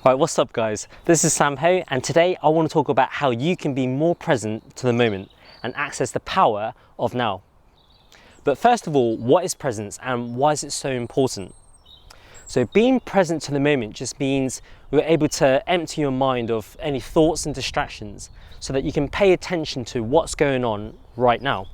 Right, what's up guys? This is Sam Ho, and today I want to talk about how you can be more present to the moment and access the power of now. But first of all, what is presence and why is it so important? So being present to the moment just means we're able to empty your mind of any thoughts and distractions so that you can pay attention to what's going on right now.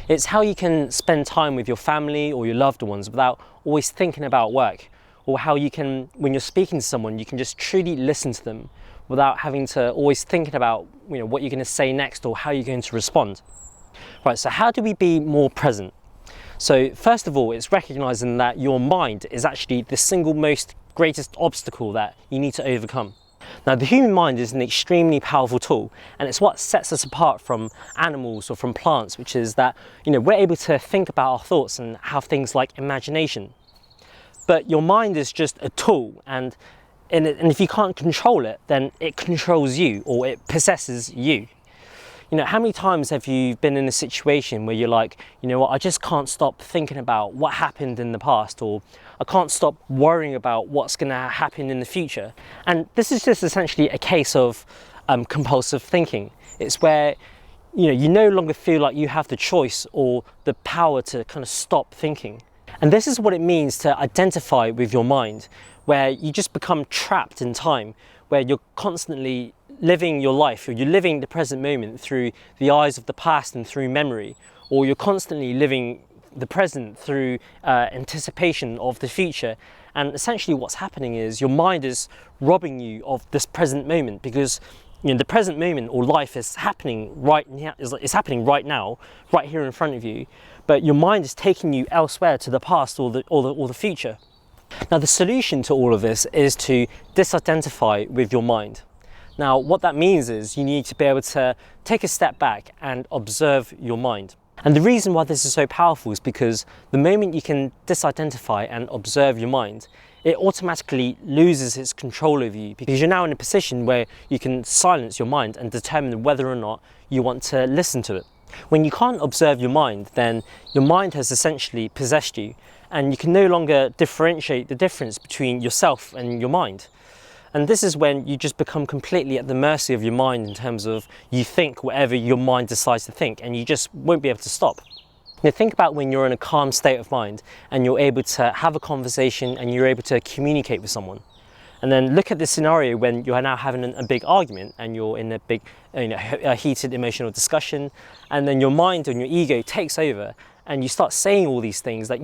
It's how you can spend time with your family or your loved ones without always thinking about work, or how you can, when you're speaking to someone, you can just truly listen to them without having to always thinking about what you're going to say next or how you're going to respond. Right, so how do we be more present? So first of all, it's recognizing that your mind is actually the single most greatest obstacle that you need to overcome. Now, the human mind is an extremely powerful tool, and it's what sets us apart from animals or from plants, which is that we're able to think about our thoughts and have things like imagination. But your mind is just a tool, and if you can't control it, then it controls you, or it possesses you. How many times have you been in a situation where you're like, I just can't stop thinking about what happened in the past, or I can't stop worrying about what's going to happen in the future. And this is just essentially a case of compulsive thinking. It's where you no longer feel like you have the choice or the power to kind of stop thinking. And this is what it means to identify with your mind, where you just become trapped in time, where you're constantly living your life, or you're living the present moment through the eyes of the past and through memory, or you're constantly living the present through anticipation of the future. And essentially what's happening is your mind is robbing you of this present moment, because the present moment or life is happening right now, right here in front of you, but your mind is taking you elsewhere to the past or the future. Now, the solution to all of this is to disidentify with your mind. Now, what that means is you need to be able to take a step back and observe your mind. And the reason why this is so powerful is because the moment you can disidentify and observe your mind, it automatically loses its control over you, because you're now in a position where you can silence your mind and determine whether or not you want to listen to it. When you can't observe your mind, then your mind has essentially possessed you, and you can no longer differentiate the difference between yourself and your mind. And this is when you just become completely at the mercy of your mind, in terms of you think whatever your mind decides to think, and you just won't be able to stop. Now, think about when you're in a calm state of mind and you're able to have a conversation and you're able to communicate with someone. And then look at the scenario when you're now having a big argument and you're in a big, a heated emotional discussion, and then your mind and your ego takes over and you start saying all these things that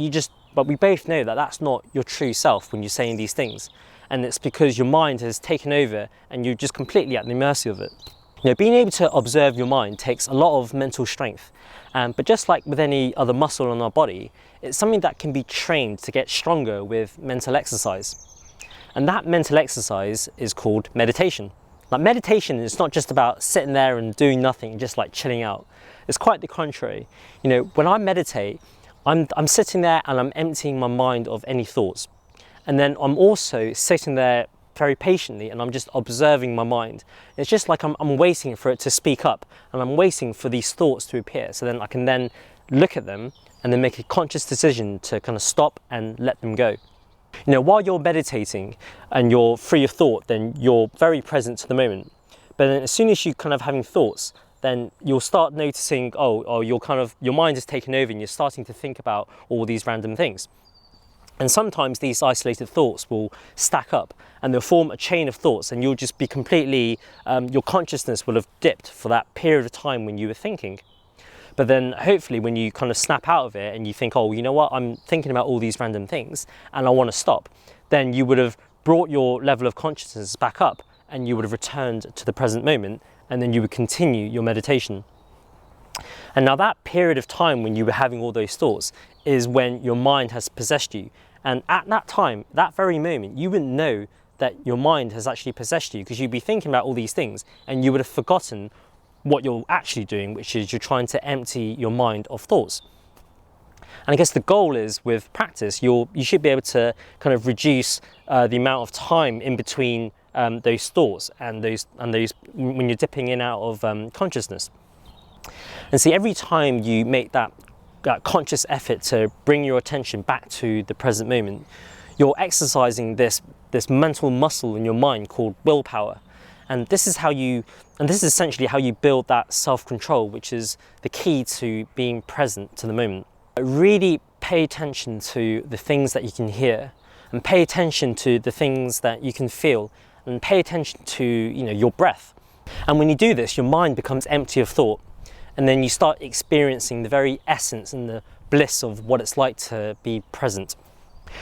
but we both know that that's not your true self when you're saying these things. And it's because your mind has taken over and you're just completely at the mercy of it. Being able to observe your mind takes a lot of mental strength. But just like with any other muscle on our body, it's something that can be trained to get stronger with mental exercise. And that mental exercise is called meditation. Like, meditation is not just about sitting there and doing nothing, just like chilling out. It's quite the contrary. When I meditate, I'm sitting there and I'm emptying my mind of any thoughts. And then I'm also sitting there very patiently and I'm just observing my mind. It's just like I'm waiting for it to speak up, and I'm waiting for these thoughts to appear, so then I can then look at them and then make a conscious decision to kind of stop and let them go. While you're meditating and you're free of thought, then you're very present to the moment. But then as soon as you kind of having thoughts, then you'll start noticing, your mind is taken over and you're starting to think about all these random things. And sometimes these isolated thoughts will stack up and they'll form a chain of thoughts, and you'll just be completely, your consciousness will have dipped for that period of time when you were thinking. But then hopefully when you kind of snap out of it and you think, I'm thinking about all these random things and I want to stop, then you would have brought your level of consciousness back up and you would have returned to the present moment, and then you would continue your meditation. And now that period of time when you were having all those thoughts is when your mind has possessed you. And at that time, that very moment, you wouldn't know that your mind has actually possessed you, because you'd be thinking about all these things and you would have forgotten what you're actually doing, which is you're trying to empty your mind of thoughts. And I guess the goal is, with practice, you should be able to kind of reduce the amount of time in between those thoughts and those when you're dipping in and out of consciousness. And see, every time you make that conscious effort to bring your attention back to the present moment, you're exercising this this mental muscle in your mind called willpower. And this is essentially how you build that self-control, which is the key to being present to the moment. Really pay attention to the things that you can hear, and pay attention to the things that you can feel, and pay attention to, your breath. And when you do this, your mind becomes empty of thought, and then you start experiencing the very essence and the bliss of what it's like to be present.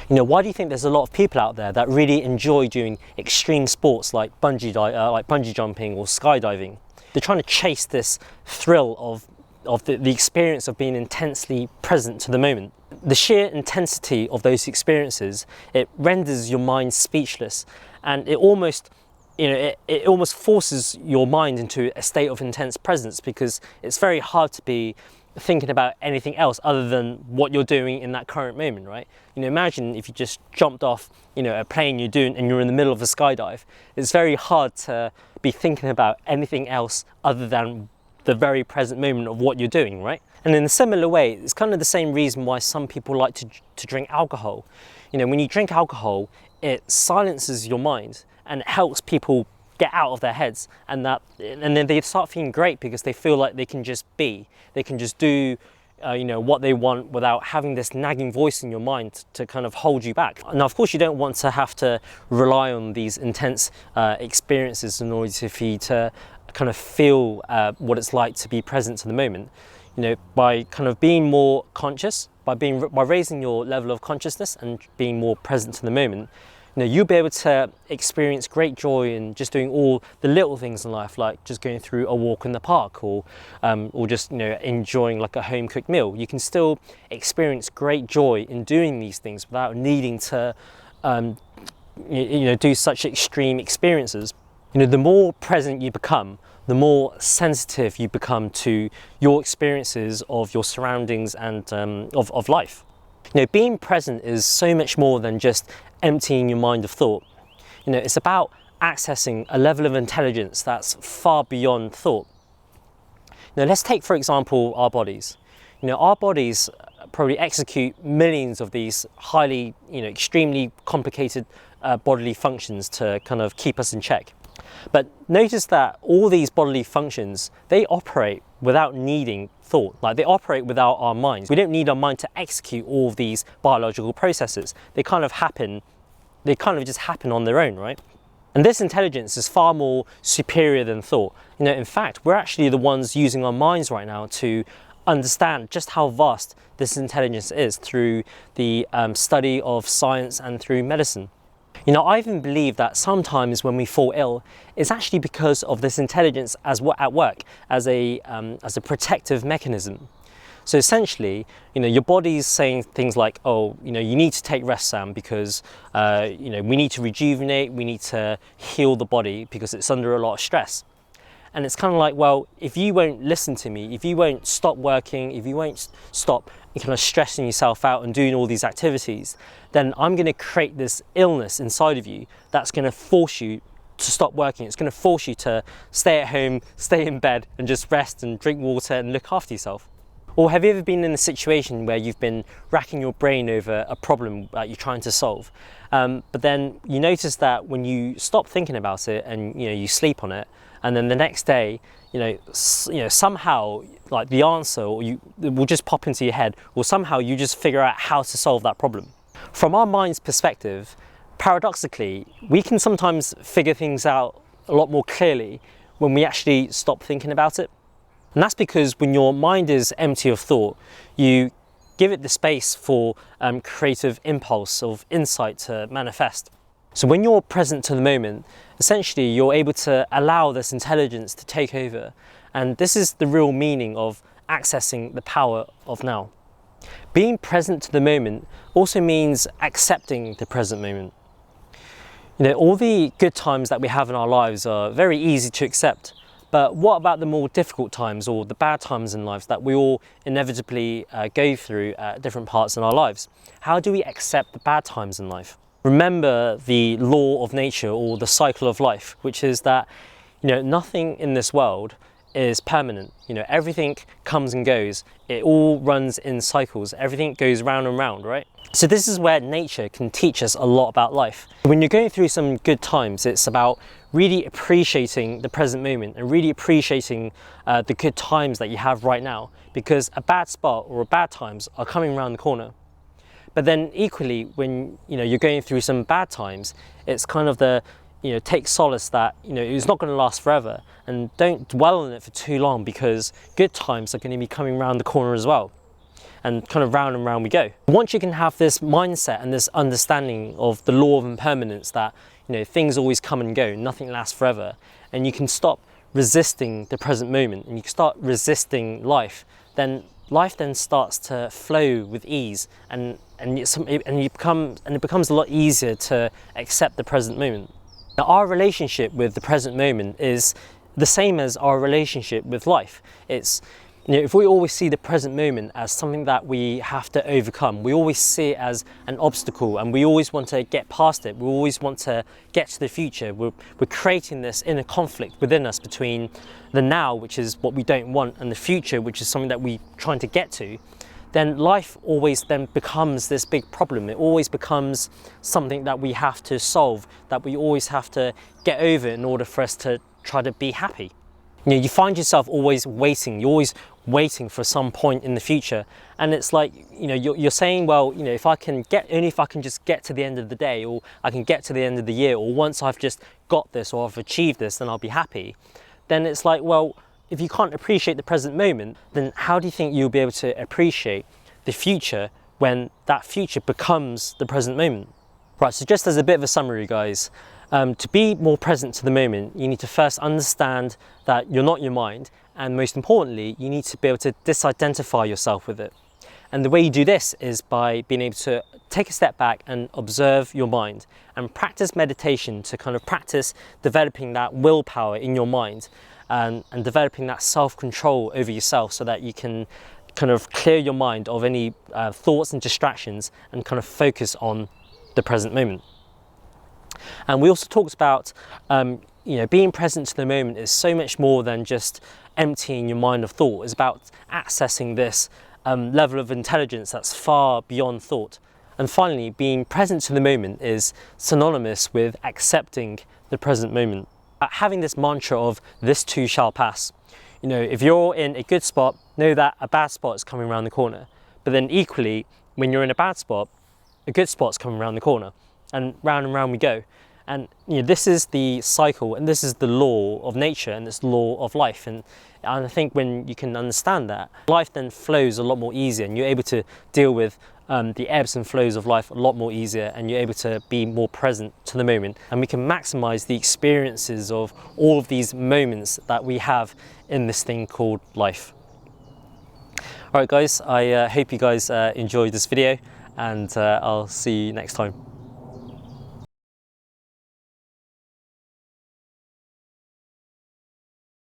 Why do you think there's a lot of people out there that really enjoy doing extreme sports like bungee jumping or skydiving? They're trying to chase this thrill of the experience of being intensely present to the moment. The sheer intensity of those experiences, it renders your mind speechless, and it almost forces your mind into a state of intense presence, because it's very hard to be thinking about anything else other than what you're doing in that current moment, right? Imagine if you just jumped off, a plane and you're in the middle of a skydive. It's very hard to be thinking about anything else other than the very present moment of what you're doing, right? And in a similar way, it's kind of the same reason why some people like to drink alcohol. When you drink alcohol, it silences your mind and it helps people get out of their heads, and then they start feeling great because they feel like they can just do what they want without having this nagging voice in your mind to kind of hold you back. Now, of course, you don't want to have to rely on these intense experiences in order for you to kind of feel what it's like to be present to the moment. By kind of being more conscious, by raising your level of consciousness and being more present to the moment, you'll be able to experience great joy in just doing all the little things in life, like just going through a walk in the park, or just enjoying like a home cooked meal. You can still experience great joy in doing these things without needing to do such extreme experiences. The more present you become, the more sensitive you become to your experiences of your surroundings and of life. Being present is so much more than just emptying your mind of thought. It's about accessing a level of intelligence that's far beyond thought. Let's take, for example, our bodies. Our bodies probably execute millions of these highly, extremely complicated bodily functions to kind of keep us in check. But notice that all these bodily functions, they operate without needing thought. Like, they operate without our minds. We don't need our mind to execute all of these biological processes. They kind of just happen on their own, right? And this intelligence is far more superior than thought. In fact, we're actually the ones using our minds right now to understand just how vast this intelligence is through the study of science and through medicine. I even believe that sometimes when we fall ill, it's actually because of this intelligence at work as a protective mechanism. So essentially, your body's saying things like, oh, you need to take rest, Sam, because we need to rejuvenate, we need to heal the body because it's under a lot of stress. And it's kind of like, well, if you won't listen to me, if you won't stop working, if you won't stop kind of stressing yourself out and doing all these activities, then I'm going to create this illness inside of you that's going to force you to stop working. It's going to force you to stay at home, stay in bed, and just rest and drink water and look after yourself. Or have you ever been in a situation where you've been racking your brain over a problem that you're trying to solve, but then you notice that when you stop thinking about it and you sleep on it, and then the next day, somehow, like, the answer it will just pop into your head, or somehow you just figure out how to solve that problem. From our mind's perspective, paradoxically, we can sometimes figure things out a lot more clearly when we actually stop thinking about it. And that's because when your mind is empty of thought, you give it the space for creative impulse of insight to manifest. So when you're present to the moment, essentially you're able to allow this intelligence to take over. And this is the real meaning of accessing the power of now. Being present to the moment also means accepting the present moment. All the good times that we have in our lives are very easy to accept. But what about the more difficult times, or the bad times in life that we all inevitably go through at different parts in our lives? How do we accept the bad times in life? Remember the law of nature, or the cycle of life, which is that nothing in this world is permanent. Everything comes and goes. It all runs in cycles. Everything goes round and round, right? So this is where nature can teach us a lot about life. When you're going through some good times, it's about really appreciating the present moment and really appreciating the good times that you have right now, because a bad spot or bad times are coming around the corner. But then equally, when you're going through some bad times, it's kind of take solace that it's not going to last forever, and don't dwell on it for too long, because good times are going to be coming around the corner as well. And kind of round and round we go. Once you can have this mindset and this understanding of the law of impermanence, that things always come and go, nothing lasts forever, and you can stop resisting the present moment and you can start resisting life, then life then starts to flow with ease, and it becomes a lot easier to accept the present moment. Now, our relationship with the present moment is the same as our relationship with life. It's if we always see the present moment as something that we have to overcome, we always see it as an obstacle, and we always want to get past it. We always want to get to the future. We're creating this inner conflict within us between the now, which is what we don't want, and the future, which is something that we're trying to get to. Then life always then becomes this big problem. It always becomes something that we have to solve, that we always have to get over in order for us to try to be happy. You find yourself always waiting. You're always waiting for some point in the future, and it's like you're saying, well, if I can just get to the end of the day, or I can get to the end of the year, or once I've just got this or I've achieved this, then I'll be happy. Then it's like, well, if you can't appreciate the present moment, then how do you think you'll be able to appreciate the future when that future becomes the present moment? Right, so just as a bit of a summary, guys, to be more present to the moment, you need to first understand that you're not your mind, and most importantly, you need to be able to disidentify yourself with it. And the way you do this is by being able to take a step back and observe your mind, and practice meditation to kind of practice developing that willpower in your mind, and developing that self-control over yourself, so that you can kind of clear your mind of any thoughts and distractions and kind of focus on the present moment. And we also talked about being present to the moment is so much more than just emptying your mind of thought. It's about accessing this level of intelligence that's far beyond thought. And finally, being present to the moment is synonymous with accepting the present moment. Having this mantra of "this too shall pass." If you're in a good spot, know that a bad spot is coming around the corner. But then equally, when you're in a bad spot, a good spot's coming around the corner, and round we go. And this is the cycle, and this is the law of nature, and this law of life. And I think when you can understand that, life then flows a lot more easier, and you're able to deal with the ebbs and flows of life a lot more easier, and you're able to be more present to the moment. And we can maximize the experiences of all of these moments that we have in this thing called life. All right, guys, I hope you guys enjoyed this video, and I'll see you next time.